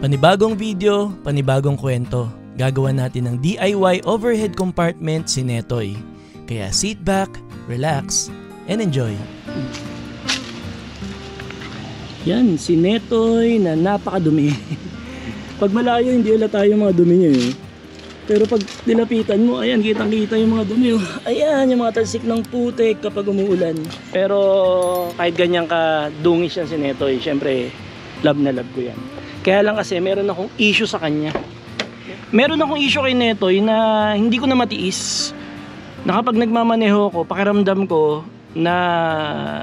Panibagong video, panibagong kwento. Gagawa natin ng DIY overhead compartment si Netoy. Kaya sit back, relax, and enjoy. Yan, si Netoy na napakadumi. Pag malayo, hindi halata yung mga dumi niya eh. Pero pag nilapitan mo, ayan, kitang-kita yung mga dumi. Ayan, yung mga talsik ng putik kapag umuulan. Pero kahit ganyan ka dungis yan si Netoy, syempre, love na love ko yan. Kaya lang kasi meron akong issue sa kanya. Meron akong issue kay Netoy na hindi ko na matiis. Na kapag nagmamaneho ko, pakiramdam ko na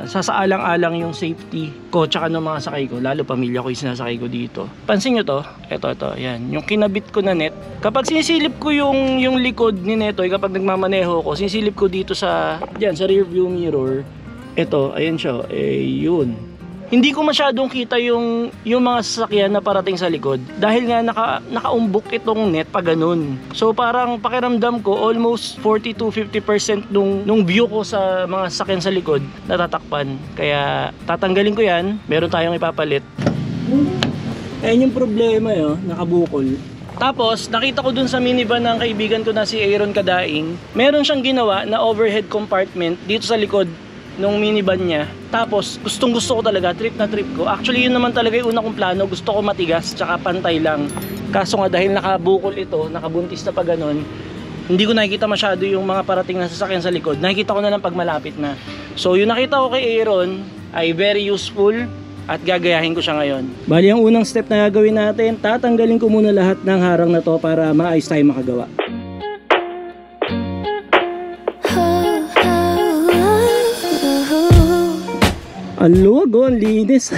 sasaalang-alang yung safety ko tsaka ng mga sakay ko. Lalo pamilya ko yung sinasakay ko dito. Pansin nyo to? Ito, yan. Yung kinabit ko na net. Kapag sinisilip ko yung likod ni Netoy, kapag nagmamaneho ko, sinisilip ko dito sa rear view mirror. Ito, ayan siya. Yun. Hindi ko masyadong kita yung mga sasakyan na parating sa likod dahil nga nakaumbok itong net pa ganun. So parang pakiramdam ko almost 40 to 50% nung view ko sa mga sasakyan sa likod natatakpan. Kaya tatanggalin ko yan, meron tayong ipapalit. Ayan yung problema nakabukol. Tapos nakita ko dun sa minivan ng kaibigan ko na si Aaron Kadaing, meron siyang ginawa na overhead compartment dito sa likod nung minivan niya. Tapos gustong gusto ko talaga, trip na trip ko. Actually yun naman talaga yung una kong plano, gusto ko matigas tsaka pantay lang. Kaso nga dahil nakabukol ito, nakabuntis na pa ganun, hindi ko nakikita masyado yung mga parating na sasakyan sa likod. Nakikita ko na lang pag malapit na. So yung nakita ko kay Aaron ay very useful at gagayahin ko siya ngayon. Bali ang unang step na gagawin natin, tatanggalin ko muna lahat ng harang na to para maayos tayo makagawa. Ang luwag ang linis.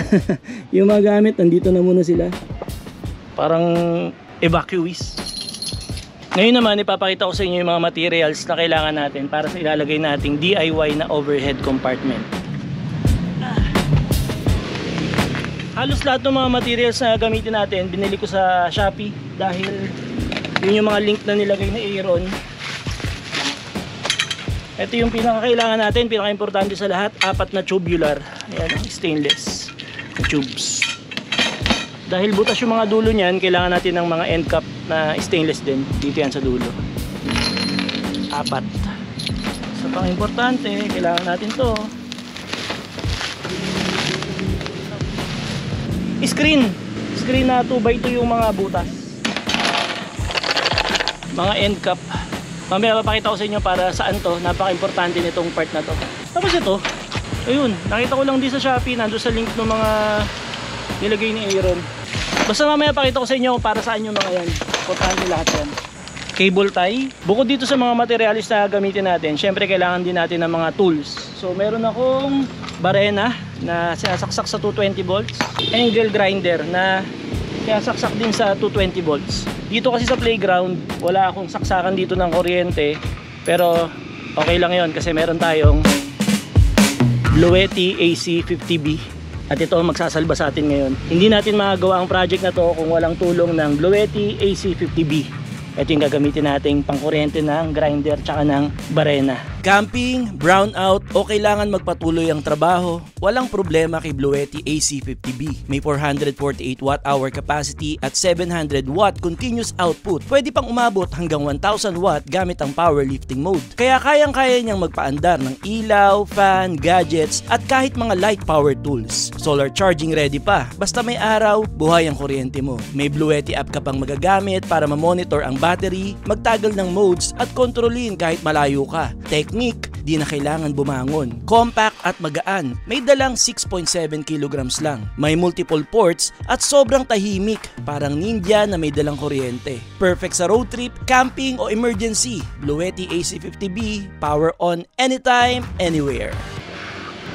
Yung mga gamit, nandito na muna sila. Parang evacuees. Ngayon naman, ipapakita ko sa inyo yung mga materials na kailangan natin para sa ilalagay nating DIY na overhead compartment. Halos lahat ng mga materials na gamitin natin, binili ko sa Shopee dahil yun yung mga link na nilagay na Aaron. Ito yung pinakakailangan natin, pinaka-importante sa lahat, 4 na tubular. Ayan, stainless na tubes. Dahil butas yung mga dulo niyan, kailangan natin ng mga end cap na stainless din. Dito yan sa dulo. 4. So pang-importante, kailangan natin to. Screen na 2x2 yung mga butas. Mga end cap. Mamaya papakita ko sa inyo para saan to. Napaka-importante nitong part na to. Tapos ito, ayun, nakita ko lang din sa Shopee, nandun sa link ng mga nilagay ni Aaron. Basta mamaya pakita ko sa inyo para saan yung mga yan. Importante lahat yan. Cable tie. Bukod dito sa mga materialis na gamitin natin, syempre kailangan din natin ng mga tools. So meron akong barena na sinasaksak sa 220 volts. Angle grinder na sinasaksak din sa 220 volts. Dito kasi sa playground, wala akong saksakan dito ng kuryente. Pero okay lang yon kasi meron tayong Bluetti AC50B. At ito ang magsasalba sa atin ngayon. Hindi natin magagawa ang project na to kung walang tulong ng Bluetti AC50B. Ito yung gagamitin nating pangkuryente ng grinder tsaka ng barena. Camping, brownout o kailangan magpatuloy ang trabaho, walang problema kay Bluetti AC50B. May 448 watt-hour capacity at 700 watt continuous output. Pwede pang umabot hanggang 1000 watt gamit ang powerlifting mode. Kaya kayang-kaya niyang magpaandar ng ilaw, fan, gadgets at kahit mga light power tools. Solar charging ready pa. Basta may araw, buhay ang kuryente mo. May Bluetti app ka pang magagamit para ma-monitor ang battery, magtagal ng modes at kontrolin kahit malayo ka. Technique, di na kailangan bumangon. Compact at magaan. May dalang 6.7 kilograms lang. May multiple ports at sobrang tahimik. Parang ninja na may dalang kuryente. Perfect sa road trip, camping o emergency. Bluetti AC50B, power on anytime, anywhere.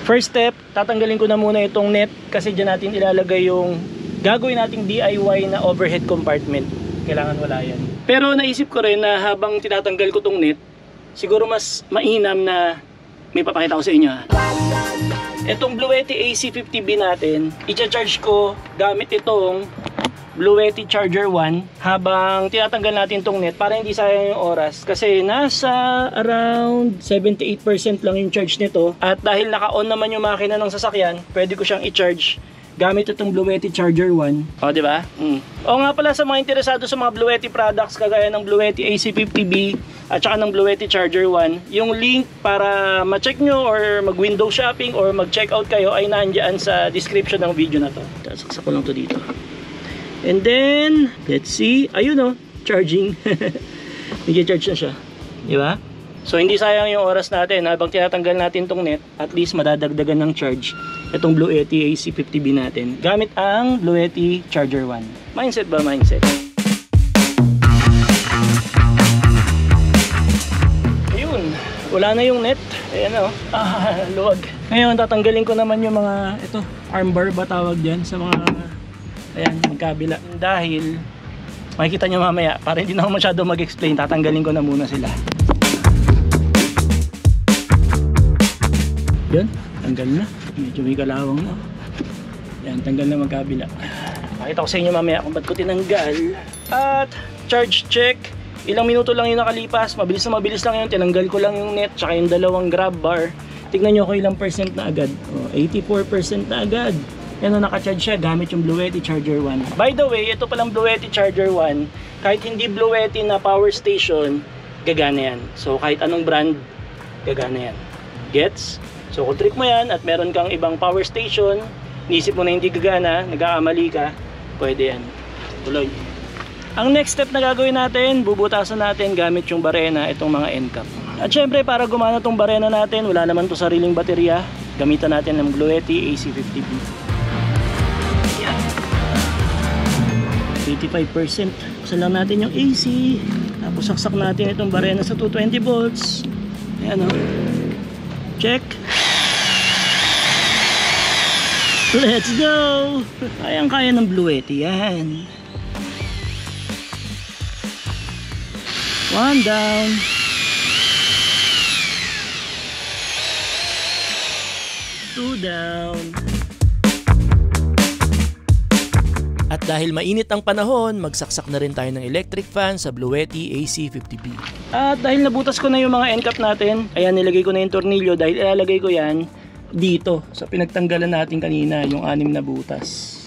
First step, tatanggalin ko na muna itong net kasi dyan natin ilalagay yung gagawin nating DIY na overhead compartment. Kailangan wala yan. Pero naisip ko rin na habang tinatanggal ko tong net, siguro mas mainam na may papakita ko sa inyo. Itong Bluetti AC50B natin, i-charge ko gamit itong Bluetti Charger 1 habang tinatanggal natin tong net para hindi sayang yung oras kasi nasa around 78% lang yung charge nito at dahil naka-on naman yung makina ng sasakyan, pwede ko siyang i-charge gamit itong Bluetti Charger 1. O, di ba? O nga pala sa mga interesado sa mga Bluetti products kagaya ng Bluetti AC50B at saka ng Bluetti Charger 1, yung link para ma-check nyo or mag-window shopping or mag-check out kayo ay nandiyan sa description ng video na to. Saksak ko lang to dito. And then, let's see. Ayun o, charging. Nag-charge na siya. Di ba? So hindi sayang yung oras natin habang tinatanggal natin tong net, at least madadagdagan ng charge itong Bluetti AC50B natin gamit ang Bluetti Charger 1. Mindset ba? Mindset. Ayun, wala na yung net. Ayan o, luwag. Ngayon tatanggalin ko naman yung mga, ito, armbar ba tawag dyan sa mga, ayan, magkabila. Dahil makikita nyo mamaya, para hindi na ako masyado mag-explain, tatanggalin ko na muna sila. Yan, tanggal na. Medyo may kalawang na. Yan, tanggal na magkabila. Pakita ko sa inyo mamaya kung ba't ko tinanggal. At charge check. Ilang minuto lang yung nakalipas. Mabilis na mabilis lang yun. Tinanggal ko lang yung net tsaka yung dalawang grab bar. Tignan nyo ko ilang percent na agad. 84% na agad. Yan o, nakacharge siya gamit yung Bluetti Charger 1. By the way, ito palang Bluetti Charger 1. Kahit hindi Bluetti na power station, gagana yan. So kahit anong brand, gagana yan. Gets? So kung trick mo yan at meron kang ibang power station, niisip mo na hindi gagana, nag-aamali ka, pwede yan. Tuloy. Ang next step na gagawin natin, bubutasan natin gamit yung barena, itong mga end cap. At syempre para gumana tong barena natin, wala naman to sariling baterya, gamitan natin ng Bluetti AC50B. Yan. 85%. Buksan lang natin yung AC, tapos saksak natin itong barena sa 220 volts. Ayan o. Check. Let's go! Kayang-kaya ng Bluetti yan. One down. Two down. At dahil mainit ang panahon, magsaksak na rin tayo ng electric fan sa Bluetti AC50B. At dahil nabutas ko na yung mga end cap natin, ayan, nilagay ko na yung tornilyo dahil ilalagay ko yan dito sa pinagtanggalan natin kanina, yung 6 na butas.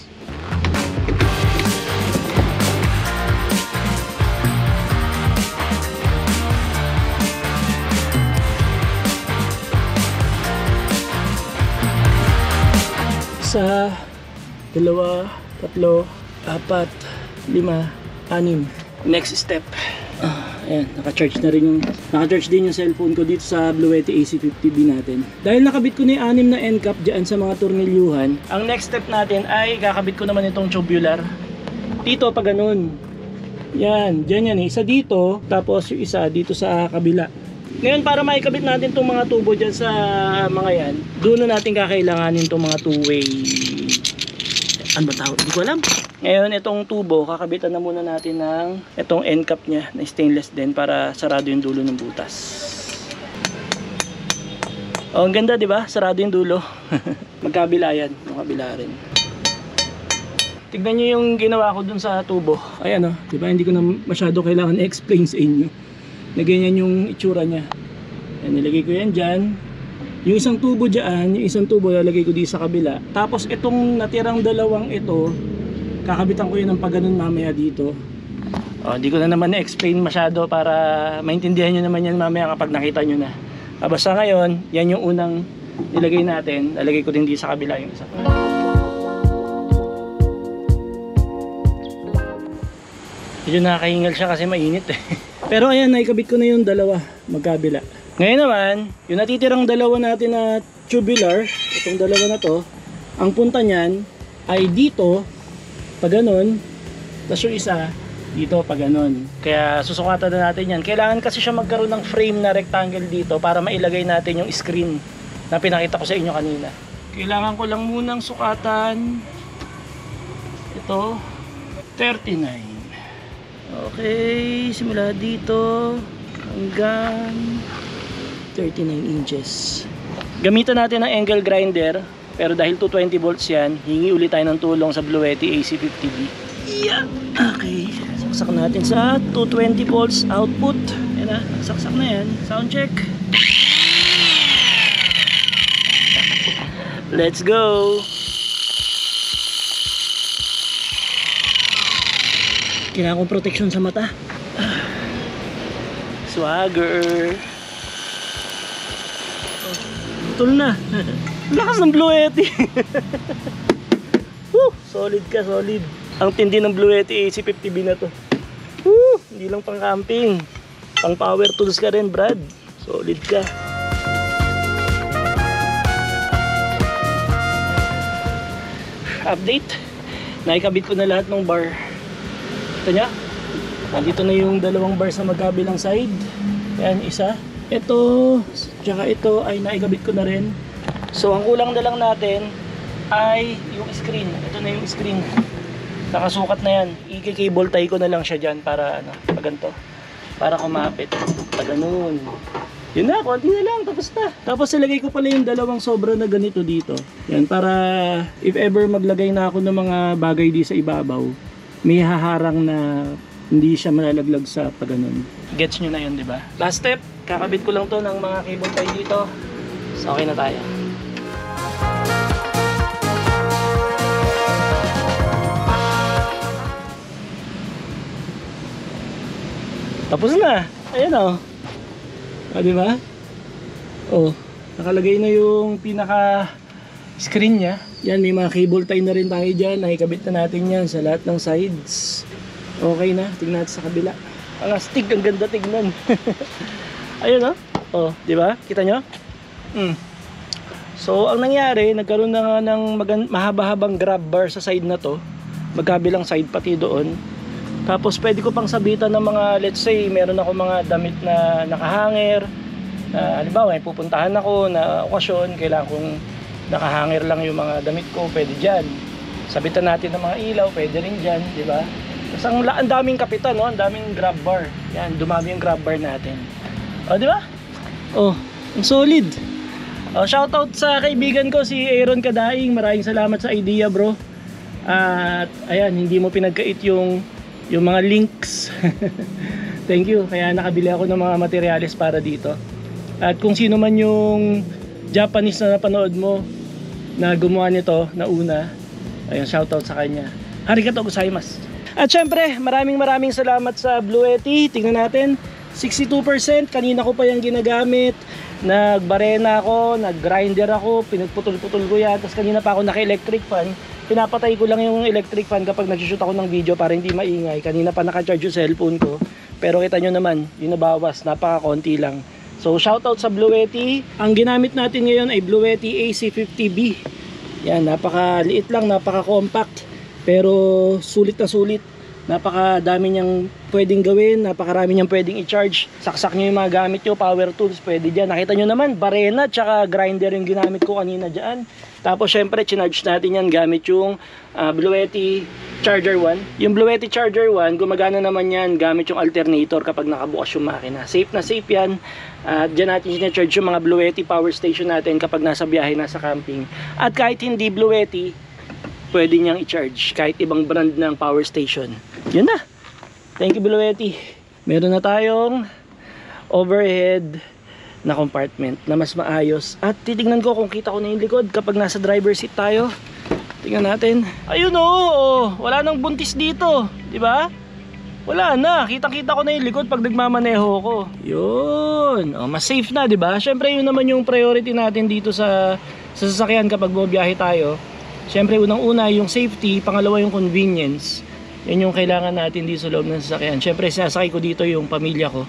Isa, dalawa, tatlo, apat, 5, 6. Next step. Ayan, naka-charge din yung cellphone ko dito sa Bluetti AC50B natin. Dahil nakabit ko na yung 6 na end cap dyan sa mga tornilyuhan, ang next step natin ay kakabit ko naman itong tubular. Dito pa ganun. Yan, dyan yan eh. Isa dito, tapos yung isa dito sa kabila. Ngayon para maikabit natin itong mga tubo dyan sa mga yan, doon na natin kakailanganin itong mga two-way. Ano ba tawag? Hindi ko alam. Ngayon, itong tubo, kakabitan na muna natin ng itong end cap niya na stainless din para sarado yung dulo ng butas. Oh, ang ganda, di ba? Sarado yung dulo. Magkabila yan. Magkabila rin. Tignan nyo yung ginawa ko dun sa tubo. Ayan, oh, di ba? Hindi ko na masyado kailangan i-explain sa inyo na ganyan yung itsura niya. Ayan, nilagay ko yan dyan. Yung isang tubo dyan, yung isang tubo lalagay ko dito sa kabila. Tapos itong natirang dalawang ito, kakabitan ko yun ng pagganon mamaya dito. Hindi ko na naman na-explain masyado para maintindihan nyo naman yan mamaya kapag nakita nyo na. Basta ngayon, yan yung unang nilagay natin. Lalagay ko din dito sa kabila yung isa. Medyo nakakahingal siya kasi mainit eh. Pero ayan, naikabit ko na yung dalawa magkabila. Ngayon naman, yung natitirang dalawa natin na tubular, itong dalawa na to, ang punta nyan ay dito, pag ganon, tapos yung isa, dito, pag ganon. Kaya susukatan na natin yan. Kailangan kasi siya magkaroon ng frame na rectangle dito para mailagay natin yung screen na pinakita ko sa inyo kanina. Kailangan ko lang munang sukatan ito, 39. Okay, simula dito hanggang 39 inches. Gamitan natin ng angle grinder, pero dahil 220 volts yan, hingi ulit tayo ng tulong sa Bluetti AC50B. Yeah. Okay, saksak natin sa 220 volts output. Yan na, saksak na yan. Sound check. Let's go. Kailangan kong protection sa mata. Swagger. Putol na. Lakas ng Blue Yeti. Solid ka, solid. Ang tindi ng Blue Yeti AC50B na to. Hindi lang pang camping, pang power tools ka rin, Brad. Solid ka. Update. Naikabit ko na lahat ng bar. Ito niya. Nandito na yung dalawang bar sa magkabilang side. Yan, isa. Ito, tsaka ito ay naikabit ko na rin. So ang kulang na lang natin ay yung screen. Ito na yung screen. Nakasukat na yan. I-cable tie ko na lang siya dyan para ano, paganto. Para kumapit. Paganoon. Yun na, konti na lang, tapos na. Tapos ilagay ko pala yung dalawang sobra na ganito dito. Yan, para if ever maglagay na ako ng mga bagay di sa ibabaw, may haharang na hindi siya malalaglag sa paganoon. Gets nyo na yun, di ba? Last step, kakabit ko lang to ng mga cable tie dito. So okay na tayo. Tapos na. Ayan o. Di ba? Oh, nakalagay na yung pinaka screen niya. Yan, may mga cable tie na rin tayo dyan. Nakikabit na natin yan sa lahat ng sides. Okay na. Tingnan natin sa kabila. Ang astig, ang ganda tignan. Ayun o. Oh, di ba? Kita nyo? So, ang nangyari, nagkaroon na nga ng mahaba-habang grab bar sa side na to. Magkabilang side pati doon. Tapos pwede ko pang sabitan ng mga, let's say, meron ako mga damit na nakahanger. Halimbawa, may pupuntahan ako na okasyon, kailangan kong nakahanger lang yung mga damit ko, pwede dyan. Sabitan natin ng mga ilaw, pwede rin dyan, di ba? Tapos ang daming kapitan, no? Ang daming grab bar. Yan, dumami yung grab bar natin. O, di ba? Oh, ang solid. Shoutout sa kaibigan ko, si Aaron Kadaing. Maraming salamat sa idea, bro. At ayan, hindi mo pinagkait yung mga links. Thank you. Kaya nakabili ako ng mga materyales para dito. At kung sino man yung Japanese na napanood mo na gumawa nito na una, ayun, shoutout sa kanya. Arigatou gozaimasu. At syempre, maraming salamat sa Blue Yeti. Tingnan natin, 62%. Kanina ko pa yung ginagamit. Nagbarena ako, naggrinder ako, pinagputol-putol ko yan. Tapos kanina pa ako naka-electric fan. Pinapatay ko lang yung electric fan kapag nag-shoot ako ng video para hindi maingay. Kanina pa naka-charge yung cellphone ko. Pero kita nyo naman, yung nabawas, napaka-konti lang. So shoutout sa Blue Yeti. Ang ginamit natin ngayon ay Blue Yeti AC50B. Yan, napaka-liit lang, napaka-compact. Pero sulit na sulit. Napakadami niyang pwedeng gawin, napakarami niyang pwedeng i-charge. Saksak niyo yung mga gamit niyo, power tools, pwede dyan. Nakita nyo naman, barena tsaka grinder yung ginamit ko kanina dyan. Tapos syempre, chinarge natin yan gamit yung Blue Yeti Charger 1. Yung Blue Yeti Charger 1, gumagana naman yan gamit yung alternator kapag nakabukas yung makina. Safe na safe yan. Dyan natin sinacharge yung mga Blue Yeti power station natin kapag nasa biyahe, nasa camping. At kahit hindi Blue Yeti, pwede niyang i-charge kahit ibang brand ng power station. Yun na. Thank you, Blue Yeti. Meron na tayong overhead na compartment na mas maayos. At titignan ko kung kita ko na yung likod kapag nasa driver seat tayo. Tingnan natin. Ayun oh, wala nang buntis dito, di ba? Wala na. Kitang-kita ko na yung likod pag nagmamaneho ko. Yun. Oh, mas safe na, di ba? Syempre yun naman yung priority natin dito sa sasakyan kapag bumiyahe tayo. Syempre unang-una yung safety, pangalawa yung convenience. Yan yung kailangan natin dito sa loob ng sasakyan. Syempre sinasakay ko dito yung pamilya ko.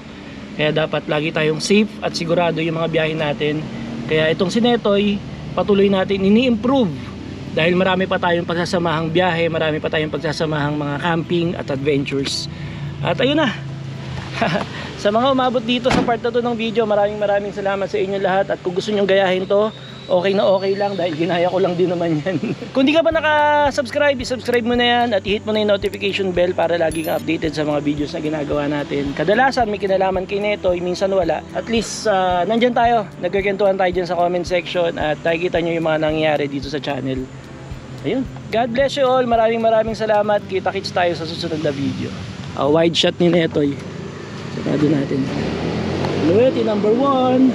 Kaya dapat lagi tayong safe at sigurado yung mga biyahe natin. Kaya itong si Netoy, patuloy natin ini-improve. Dahil marami pa tayong pagsasamahang biyahe, marami pa tayong pagsasamahang mga camping at adventures. At ayun na. Sa mga umabot dito sa part na to ng video, maraming salamat sa inyo lahat. At kung gusto nyo gayahin to, okay na okay lang dahil ginaya ko lang din naman yan. Kung di ka pa naka-subscribe, i-subscribe mo na yan at i-hit mo na yung notification bell para lagi kang updated sa mga videos na ginagawa natin. Kadalasan may kinalaman kay Netoy, minsan wala. At least nandyan tayo, nagkikwentuhan tayo dyan sa comment section at nakikita nyo yung mga nangyayari dito sa channel. Ayun, God bless you all, maraming salamat. Kita-kits tayo sa susunod na video. Wide shot ni Netoy. Sarado natin. Blue Yeti number 1.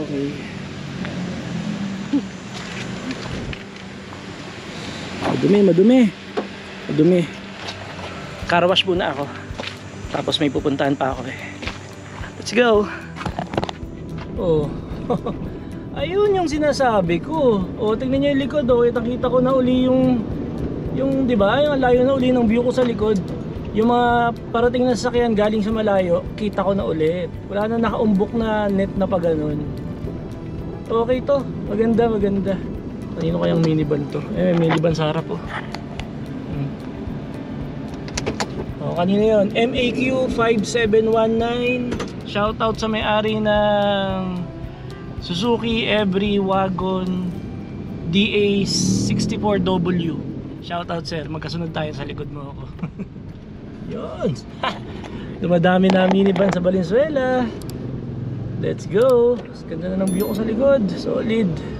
Okay. Madumi. car wash muna ako. Tapos may pupuntahan pa ako eh. Let's go. Oh. Ayun yung sinasabi ko. Oh, tingnan niyo yung likod oh. Kita ko na uli yung 'di ba? Yung layo na uli ng view ko sa likod. Yung mga parating na sasakyan galing sa malayo, kita ko na ulit. Wala na nakaumbok na net na pa ganun. Okay to. Maganda, maganda. Kanino kayang minivan to? Eh, may minivan sa harap oh. Oh, kanina yun. MAQ 5719. Shoutout sa may-ari ng Suzuki Every Wagon DA64W. Shoutout sir. Magkasunod tayo sa likod mo ako. Yun. Dumadami na minivan sa Valenzuela. Let's go. Ganda na ng view ko sa likod. Solid.